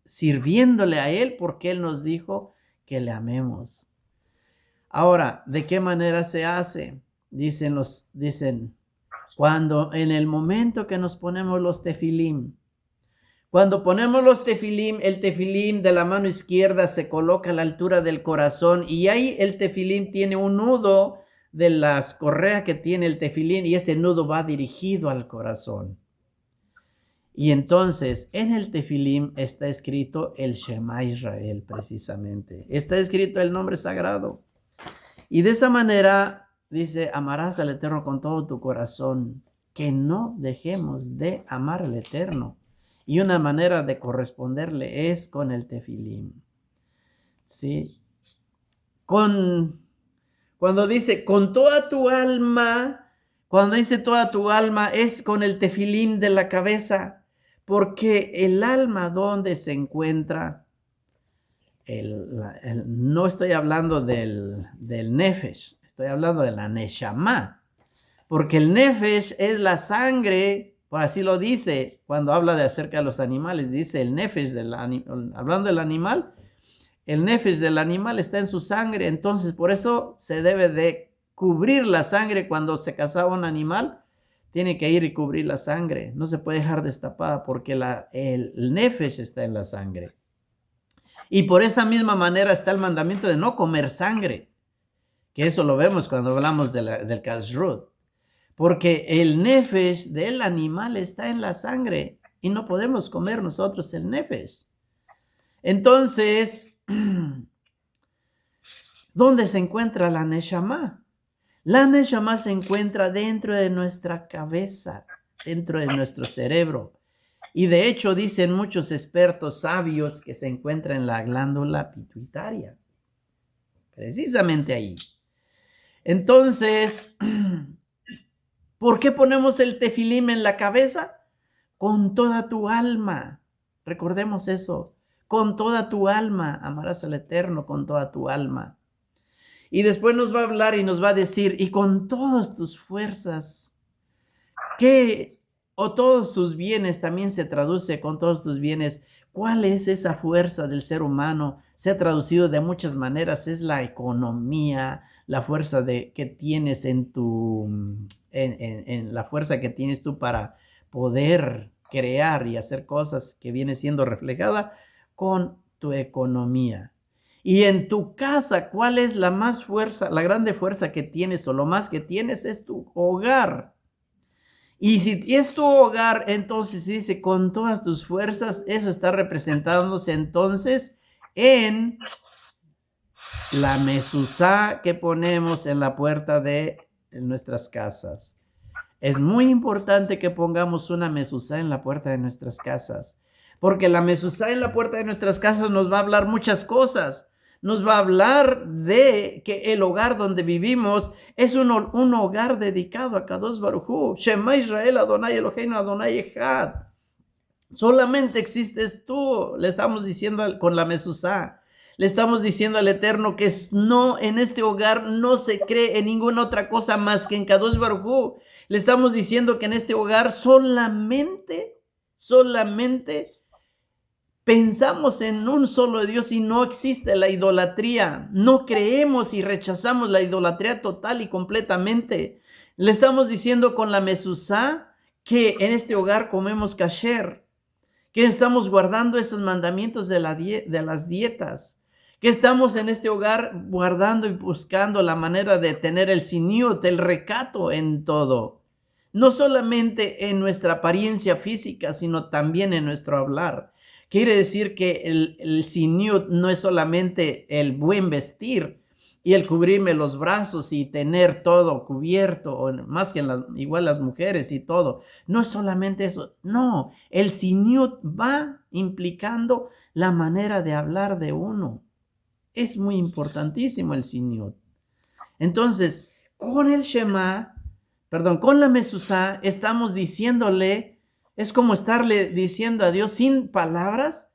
sirviéndole a Él porque Él nos dijo que le amemos. Ahora, ¿de qué manera se hace? Dicen, cuando en el momento que nos ponemos los tefilim, cuando ponemos los tefilim, el tefilim de la mano izquierda se coloca a la altura del corazón y ahí el tefilim tiene un nudo de las correas que tiene el tefilim y ese nudo va dirigido al corazón. Y entonces en el tefilim está escrito el Shema Israel precisamente. Está escrito el nombre sagrado. Y de esa manera dice, amarás al Eterno con todo tu corazón. Que no dejemos de amar al Eterno. Y una manera de corresponderle es con el tefilim. ¿Sí? Cuando dice con toda tu alma, cuando dice toda tu alma es con el tefilim de la cabeza. Porque el alma donde se encuentra, no estoy hablando del nefesh, estoy hablando de la neshama. Porque el nefesh es la sangre, por así lo dice, cuando habla de acerca de los animales, dice el nefesh, hablando del animal, el nefesh del animal está en su sangre, entonces por eso se debe de cubrir la sangre cuando se cazaba un animal. Tiene que ir y cubrir la sangre. No se puede dejar destapada porque el nefesh está en la sangre. Y por esa misma manera está el mandamiento de no comer sangre. Que eso lo vemos cuando hablamos del kashrut. Porque el nefesh del animal está en la sangre. Y no podemos comer nosotros el nefesh. Entonces, ¿dónde se encuentra la neshama? La neshama se encuentra dentro de nuestra cabeza, dentro de nuestro cerebro. Y de hecho dicen muchos expertos sabios que se encuentra en la glándula pituitaria. Precisamente ahí. Entonces, ¿por qué ponemos el tefilim en la cabeza? Con toda tu alma. Recordemos eso. Con toda tu alma amarás al Eterno con toda tu alma. Y después nos va a hablar y nos va a decir, y con todas tus fuerzas, o todos tus bienes, también se traduce con todos tus bienes. ¿Cuál es esa fuerza del ser humano? Se ha traducido de muchas maneras, es la economía, la fuerza que tienes en la fuerza que tienes tú para poder crear y hacer cosas que viene siendo reflejada con tu economía. Y en tu casa, ¿cuál es la grande fuerza que tienes o lo más que tienes? Es tu hogar. Y si es tu hogar, entonces dice con todas tus fuerzas, eso está representándose entonces en la mezuzá que ponemos en la puerta de nuestras casas. Es muy importante que pongamos una mezuzá en la puerta de nuestras casas, porque la mezuzá en la puerta de nuestras casas nos va a hablar muchas cosas. Nos va a hablar de que el hogar donde vivimos es un hogar dedicado a Kadosh Baruj Hu. Shema Israel, Adonai Eloheinu, Adonai Echad. Solamente existes tú, le estamos diciendo con la mezuzá. Le estamos diciendo al Eterno que en este hogar no se cree en ninguna otra cosa más que en Kadosh Baruj Hu. Le estamos diciendo que en este hogar solamente pensamos en un solo Dios y no existe la idolatría. No creemos y rechazamos la idolatría total y completamente. Le estamos diciendo con la mezuzá que en este hogar comemos kasher, que estamos guardando esos mandamientos de las dietas, que estamos en este hogar guardando y buscando la manera de tener el siniut, el recato en todo. No solamente en nuestra apariencia física, sino también en nuestro hablar. Quiere decir que el siniut no es solamente el buen vestir y el cubrirme los brazos y tener todo cubierto, o más que igual las mujeres y todo. No es solamente eso. No, el siniut va implicando la manera de hablar de uno. Es muy importantísimo el siniut. Entonces, con el Shema, con la mezuzá, estamos diciéndole, es como estarle diciendo a Dios sin palabras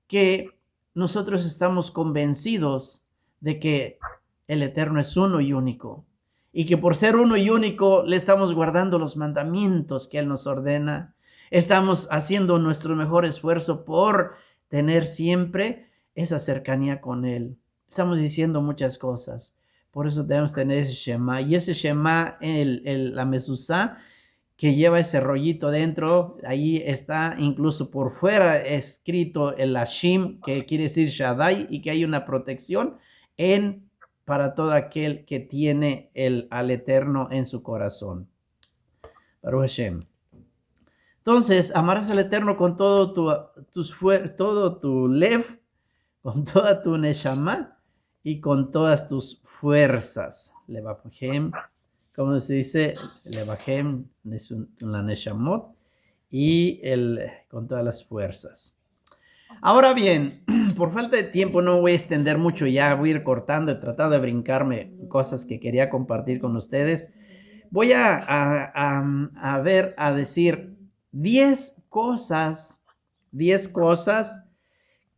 que nosotros estamos convencidos de que el Eterno es uno y único, y que por ser uno y único le estamos guardando los mandamientos que Él nos ordena. Estamos haciendo nuestro mejor esfuerzo por tener siempre esa cercanía con Él. Estamos diciendo muchas cosas. Por eso debemos tener ese Shema. Y ese Shema, la mezuzá, que lleva ese rollito dentro, ahí está incluso por fuera escrito el Hashim, que quiere decir Shaddai, y que hay una protección para todo aquel que tiene al Eterno en su corazón. Baruch Hashem. Entonces, amarás al Eterno con todo tu lev, con toda tu neshama y con todas tus fuerzas. Levahem, como se dice, Levahem, la neshamot, y con todas las fuerzas. Ahora bien, por falta de tiempo no voy a extender mucho, ya voy a ir cortando, he tratado de brincarme cosas que quería compartir con ustedes. Voy a decir 10 cosas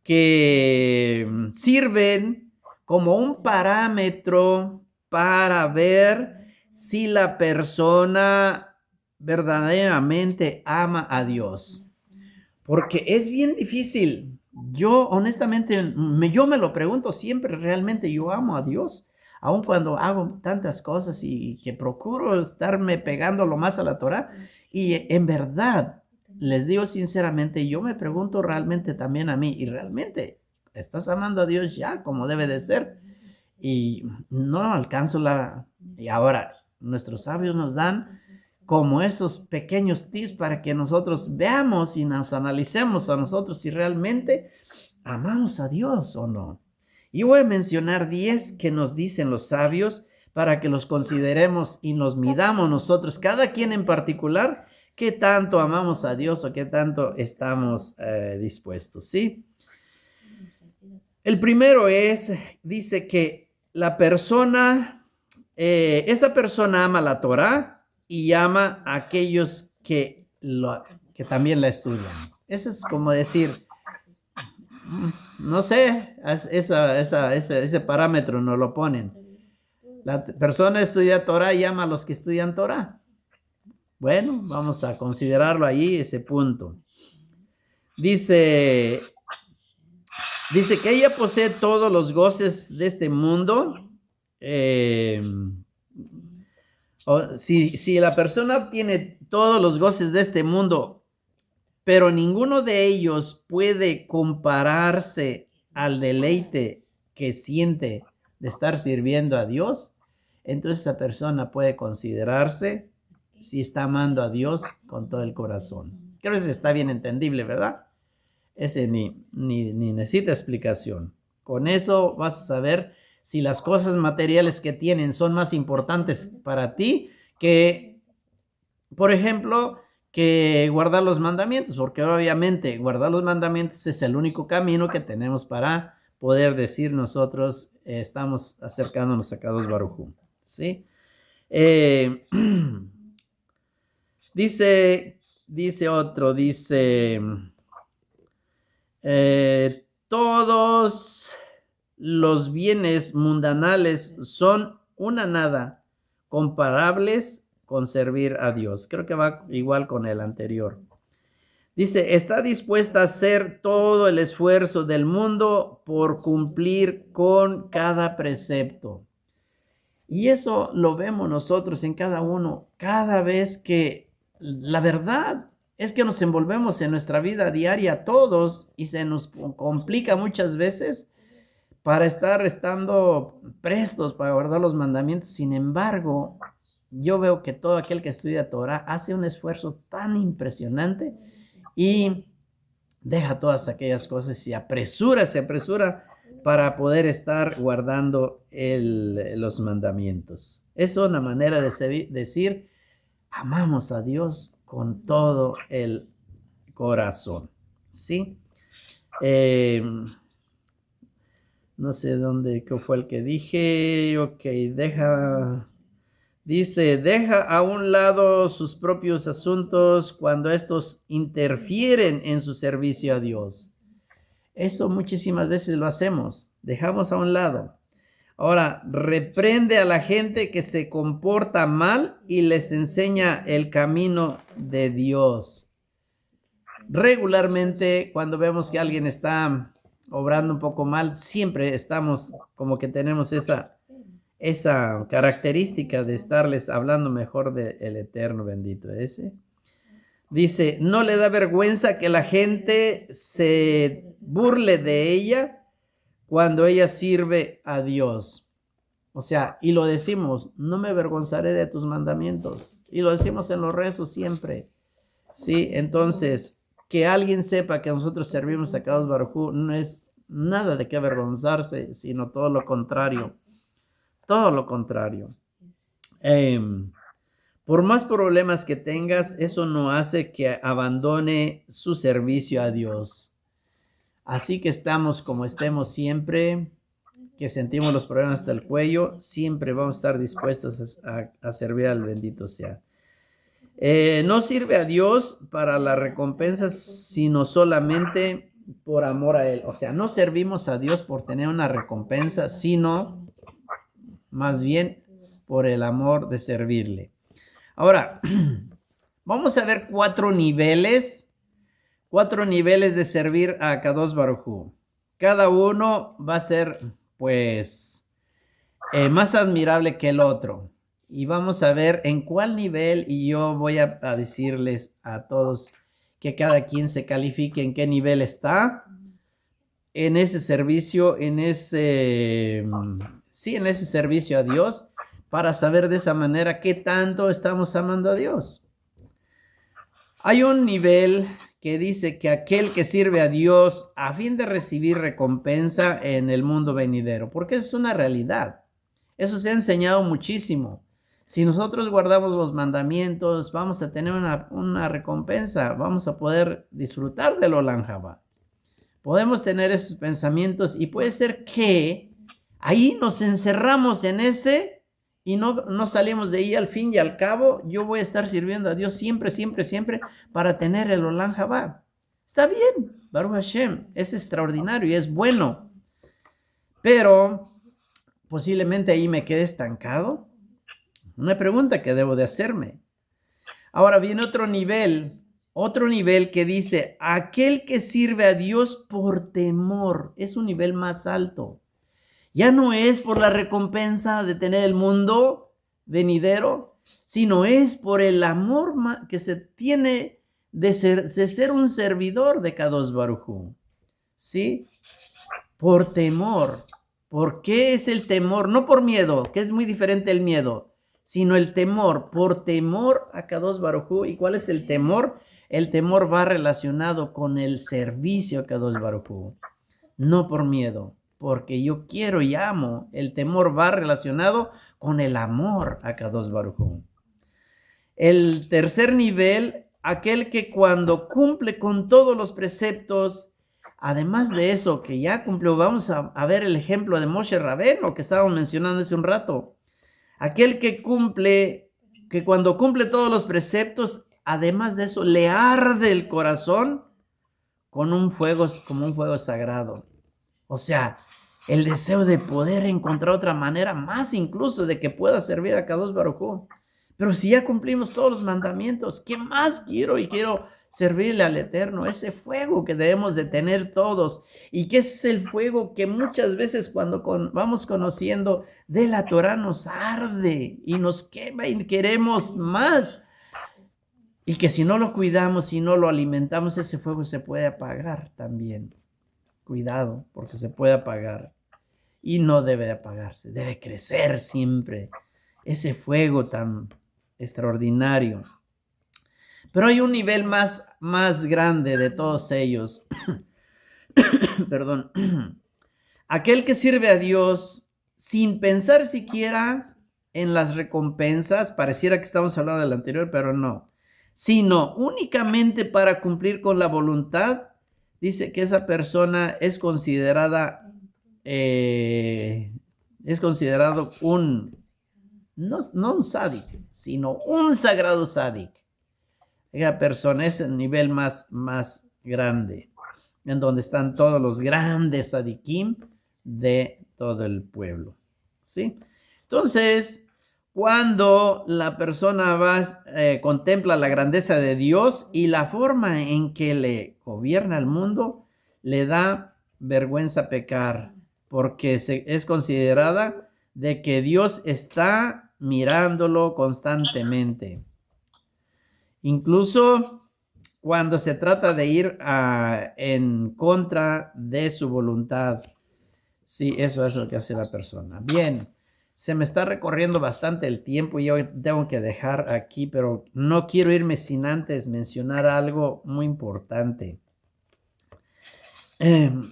que sirven como un parámetro para ver si la persona verdaderamente ama a Dios. Porque es bien difícil. Yo honestamente, yo me lo pregunto siempre, realmente yo amo a Dios, aun cuando hago tantas cosas y que procuro estarme pegando lo más a la Torah. Y en verdad, les digo sinceramente, yo me pregunto realmente también a mí, y realmente, ¿estás amando a Dios ya como debe de ser? Y no alcanzo y ahora, nuestros sabios nos dan como esos pequeños tips para que nosotros veamos y nos analicemos a nosotros si realmente amamos a Dios o no. Y voy a mencionar 10 que nos dicen los sabios para que los consideremos y nos midamos nosotros, cada quien en particular, qué tanto amamos a Dios o qué tanto estamos dispuestos, ¿sí? El primero dice que esa persona ama la Torah y ama a aquellos que también la estudian. Eso es como decir, no sé, ese parámetro no lo ponen. La persona estudia Torah y ama a los que estudian Torah. Bueno, vamos a considerarlo ahí, ese punto. Dice que ella posee todos los goces de este mundo. Si la persona obtiene todos los goces de este mundo, pero ninguno de ellos puede compararse al deleite que siente de estar sirviendo a Dios, entonces esa persona puede considerarse si está amando a Dios con todo el corazón. Creo que eso está bien entendible, ¿verdad? Ese ni necesita explicación. Con eso vas a saber si las cosas materiales que tienen son más importantes para ti que, por ejemplo, que guardar los mandamientos, porque obviamente guardar los mandamientos es el único camino que tenemos para poder decir nosotros estamos acercándonos a Kadosh Baruj Hu, ¿sí? Dice otro, todos los bienes mundanales son una nada comparables con servir a Dios. Creo que va igual con el anterior. Dice, está dispuesta a hacer todo el esfuerzo del mundo por cumplir con cada precepto. Y eso lo vemos nosotros en cada uno, cada vez que la verdad es que nos envolvemos en nuestra vida diaria todos y se nos complica muchas veces para estar estando prestos para guardar los mandamientos. Sin embargo, yo veo que todo aquel que estudia Torah hace un esfuerzo tan impresionante y deja todas aquellas cosas y se apresura para poder estar guardando los mandamientos. Es una manera de decir, amamos a Dios con todo el corazón, ¿sí? No sé qué fue el que dije. Ok, dice, deja a un lado sus propios asuntos cuando estos interfieren en su servicio a Dios. Eso muchísimas veces lo hacemos, dejamos a un lado. Ahora, reprende a la gente que se comporta mal y les enseña el camino de Dios. Regularmente, cuando vemos que alguien está obrando un poco mal, siempre estamos como que tenemos esa característica de estarles hablando mejor del Eterno bendito ese. Dice, no le da vergüenza que la gente se burle de ella cuando ella sirve a Dios. O sea, y lo decimos, no me avergonzaré de tus mandamientos. Y lo decimos en los rezos siempre. Sí, entonces, que alguien sepa que nosotros servimos a Kadosh Baruj Hu no es nada de qué avergonzarse, sino todo lo contrario. Todo lo contrario. Por más problemas que tengas, eso no hace que abandone su servicio a Dios. Así que estamos como estemos siempre, que sentimos los problemas hasta el cuello, siempre vamos a estar dispuestos a servir al bendito sea. No sirve a Dios para las recompensas, sino solamente por amor a Él. O sea, no servimos a Dios por tener una recompensa, sino más bien por el amor de servirle. Ahora, vamos a ver 4 niveles de servir a Kadosh Baruj Hu. Cada uno va a ser, pues, más admirable que el otro. Y vamos a ver en cuál nivel, y yo voy a decirles a todos que cada quien se califique en qué nivel está en ese servicio, en ese servicio a Dios, para saber de esa manera qué tanto estamos amando a Dios. Hay un nivel que dice que aquel que sirve a Dios a fin de recibir recompensa en el mundo venidero, porque es una realidad. Eso se ha enseñado muchísimo. Si nosotros guardamos los mandamientos, vamos a tener una recompensa, vamos a poder disfrutar del Olam Haba. Podemos tener esos pensamientos y puede ser que ahí nos encerramos en ese y no salimos de ahí. Al fin y al cabo, yo voy a estar sirviendo a Dios siempre para tener el Olam Haba. Está bien, Baruch Hashem, es extraordinario y es bueno. Pero posiblemente ahí me quede estancado. Una pregunta que debo de hacerme. Ahora viene otro nivel que dice, aquel que sirve a Dios por temor, es un nivel más alto. Ya no es por la recompensa de tener el mundo venidero, sino es por el amor que se tiene de ser un servidor de Kadosh Baruj Hu. ¿Sí? Por temor. ¿Por qué es el temor? No por miedo, que es muy diferente el miedo, sino el temor, por temor a Kadosh Baruj Hu. ¿Y cuál es el temor? El temor va relacionado con el servicio a Kadosh Baruj Hu, no por miedo, porque yo quiero y amo. El temor va relacionado con el amor a Kadosh Baruj Hu. El tercer nivel, aquel que cuando cumple con todos los preceptos, además de eso que ya cumplió, vamos a ver el ejemplo de Moshe Rabbeinu que estábamos mencionando hace un rato. Aquel que cuando cumple todos los preceptos, además de eso, le arde el corazón como un fuego sagrado. O sea, el deseo de poder encontrar otra manera, más incluso de que pueda servir a Kadosh Baruj Hu. Pero si ya cumplimos todos los mandamientos, ¿qué más quiero? Y quiero servirle al Eterno, ese fuego que debemos de tener todos, y que es el fuego que muchas veces cuando vamos conociendo de la Torah nos arde y nos quema y queremos más, y que si no lo cuidamos, si no lo alimentamos, ese fuego se puede apagar también. Cuidado, porque se puede apagar y no debe apagarse, debe crecer siempre ese fuego tan extraordinario. Pero hay un nivel más grande de todos ellos. Perdón. Aquel que sirve a Dios sin pensar siquiera en las recompensas, pareciera que estamos hablando del anterior, pero no, sino únicamente para cumplir con la voluntad, dice que esa persona es considerado no un sádic, sino un sagrado sádic. Esa persona es el nivel más grande, en donde están todos los grandes sadikim de todo el pueblo, ¿sí? Entonces, cuando la persona contempla la grandeza de Dios y la forma en que le gobierna el mundo, le da vergüenza pecar, porque es considerada de que Dios está mirándolo constantemente. Incluso cuando se trata de ir en contra de su voluntad. Sí, eso es lo que hace la persona. Bien, se me está recorriendo bastante el tiempo y hoy tengo que dejar aquí, pero no quiero irme sin antes mencionar algo muy importante.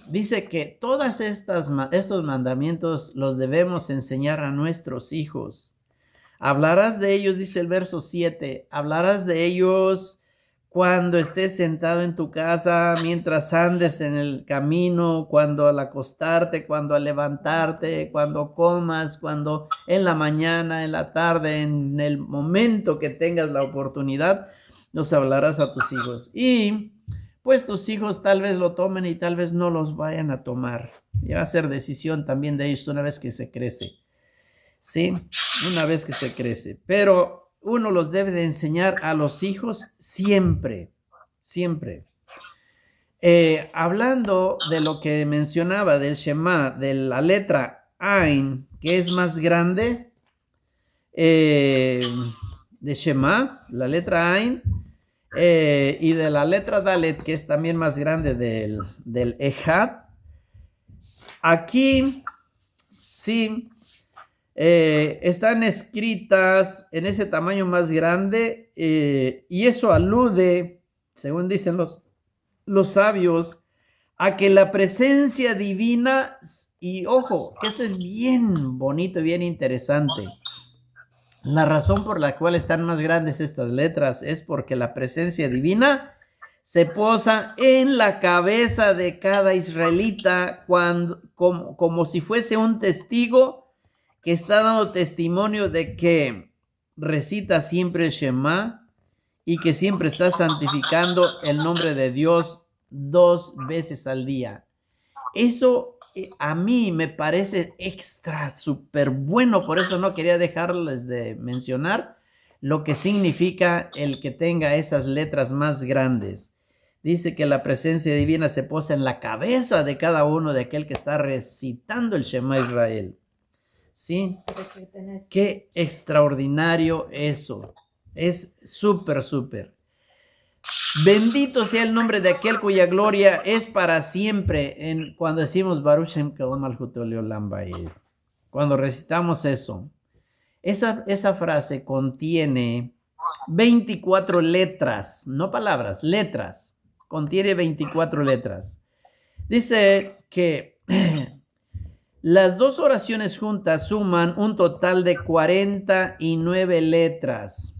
Dice que todos estos mandamientos los debemos enseñar a nuestros hijos. Hablarás de ellos, dice el verso 7, hablarás de ellos cuando estés sentado en tu casa, mientras andes en el camino, cuando al acostarte, cuando al levantarte, cuando comas, cuando en la mañana, en la tarde, en el momento que tengas la oportunidad, los hablarás a tus hijos. Y pues tus hijos tal vez lo tomen y tal vez no los vayan a tomar. Ya va a ser decisión también de ellos una vez que se crece. Sí, una vez que se crece, pero uno los debe de enseñar a los hijos siempre, siempre. Hablando de lo que mencionaba del Shema, de la letra Ain, que es más grande, de Shema, la letra Ain, y de la letra Dalet, que es también más grande del Ejad. Aquí, sí, están escritas en ese tamaño más grande, y eso alude, según dicen los sabios, a que la presencia divina, y ojo, que esto es bien bonito y bien interesante, la razón por la cual están más grandes estas letras es porque la presencia divina se posa en la cabeza de cada israelita como si fuese un testigo que está dando testimonio de que recita siempre el Shema y que siempre está santificando el nombre de Dios 2 veces al día. Eso a mí me parece extra, súper bueno, por eso no quería dejarles de mencionar lo que significa el que tenga esas letras más grandes. Dice que la presencia divina se posa en la cabeza de cada uno de aquel que está recitando el Shema Israel. ¿Sí? Qué extraordinario eso. Es súper, súper. Bendito sea el nombre de aquel cuya gloria es para siempre. Cuando decimos Baruch Shem Kavod Malchuto Leolam Va'ed, cuando recitamos eso, esa frase contiene 24 letras, no palabras, letras. Contiene 24 letras. Dice que las dos oraciones juntas suman un total de 49 letras,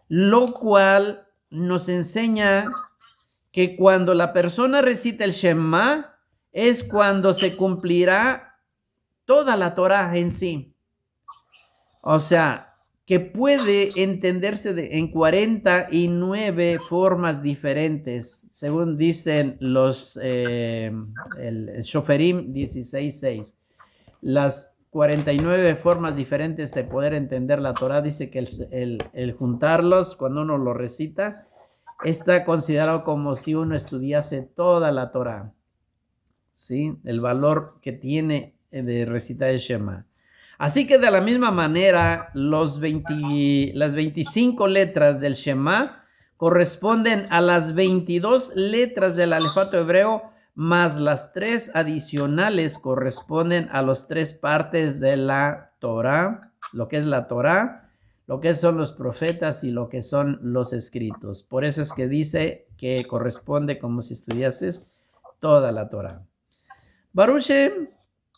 lo cual nos enseña que cuando la persona recita el Shema es cuando se cumplirá toda la Torah en sí. O sea, que puede entenderse en 49 formas diferentes, según dicen el Shoferim 16.6. Las 49 formas diferentes de poder entender la Torah, dice que el juntarlos, cuando uno lo recita, está considerado como si uno estudiase toda la Torá. ¿Sí? El valor que tiene de recitar el Shema. Así que de la misma manera, las 25 letras del Shema corresponden a las 22 letras del alefato hebreo, más las 3 adicionales corresponden a las 3 partes de la Torá, lo que es la Torá, lo que son los profetas y lo que son los escritos. Por eso es que dice que corresponde como si estudiases toda la Torá. Baruch Shem,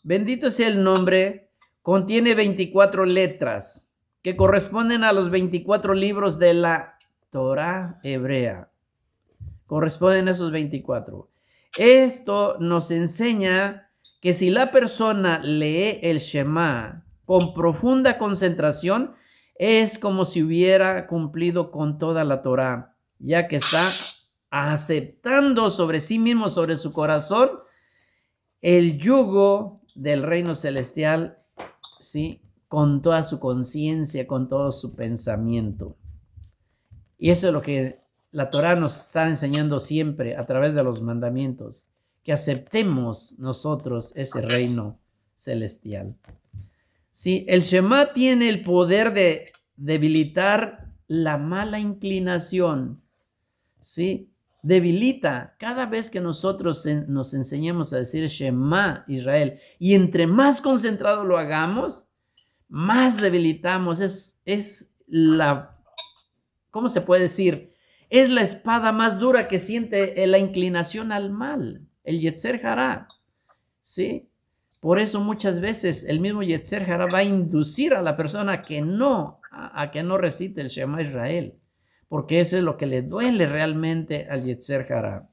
bendito sea el nombre, contiene 24 letras que corresponden a los 24 libros de la Torá hebrea. Corresponden a esos 24. Esto nos enseña que si la persona lee el Shema con profunda concentración, es como si hubiera cumplido con toda la Torá, ya que está aceptando sobre sí mismo, sobre su corazón, el yugo del reino celestial, ¿sí? Con toda su conciencia, con todo su pensamiento. Y eso es lo que la Torá nos está enseñando siempre a través de los mandamientos, que aceptemos nosotros ese reino celestial. Sí, el Shema tiene el poder de debilitar la mala inclinación, ¿sí? Debilita cada vez que nosotros nos enseñemos a decir Shema Israel, y entre más concentrado lo hagamos, más debilitamos. Es la, ¿cómo se puede decir? Es la espada más dura que siente la inclinación al mal, el Yetzer Hará, ¿sí? Por eso muchas veces el mismo Yetzer Hará va a inducir a la persona a que no recite el Shema Israel, porque eso es lo que le duele realmente al Yetzer Hará,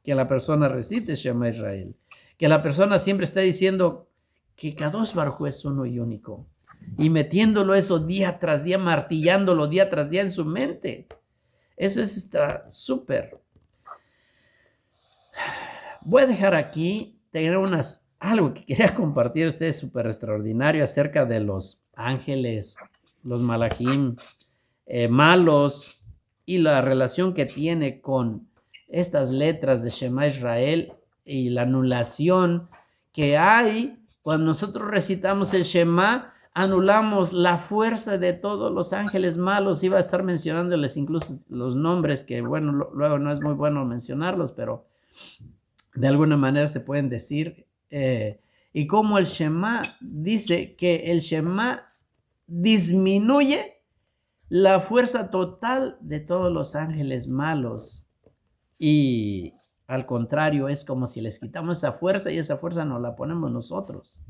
que la persona recite Shema Israel, que la persona siempre está diciendo que Kadosh Baruj Hu es uno y único, y metiéndolo eso día tras día, martillándolo día tras día en su mente. Eso está súper. Voy a dejar aquí, tener algo que quería compartir a ustedes súper extraordinario acerca de los ángeles, los malachim, malos, y la relación que tiene con estas letras de Shema Israel y la anulación que hay cuando nosotros recitamos el Shema. Anulamos la fuerza de todos los ángeles malos. Iba a estar mencionándoles incluso los nombres que, bueno, luego no es muy bueno mencionarlos, pero de alguna manera se pueden decir. Y como el Shema dice que el Shema disminuye la fuerza total de todos los ángeles malos, y al contrario, es como si les quitamos esa fuerza y esa fuerza nos la ponemos nosotros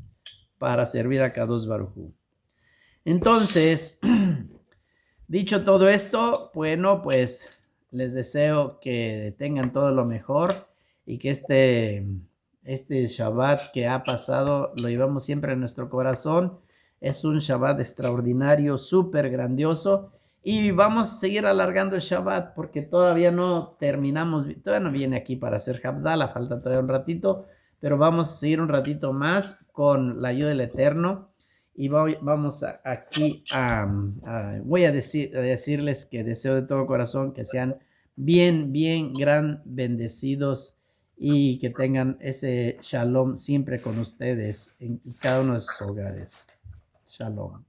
para servir a Kadosh Baruj Hu. Entonces, dicho todo esto, bueno, pues les deseo que tengan todo lo mejor y que este Shabbat que ha pasado lo llevamos siempre en nuestro corazón. Es un Shabbat extraordinario, súper grandioso, y vamos a seguir alargando el Shabbat porque todavía no terminamos, todavía no viene aquí para hacer Havdalah, falta todavía un ratito, pero vamos a seguir un ratito más con la ayuda del Eterno. Y vamos voy a decirles que deseo de todo corazón que sean bien gran bendecidos y que tengan ese shalom siempre con ustedes en cada uno de sus hogares. Shalom.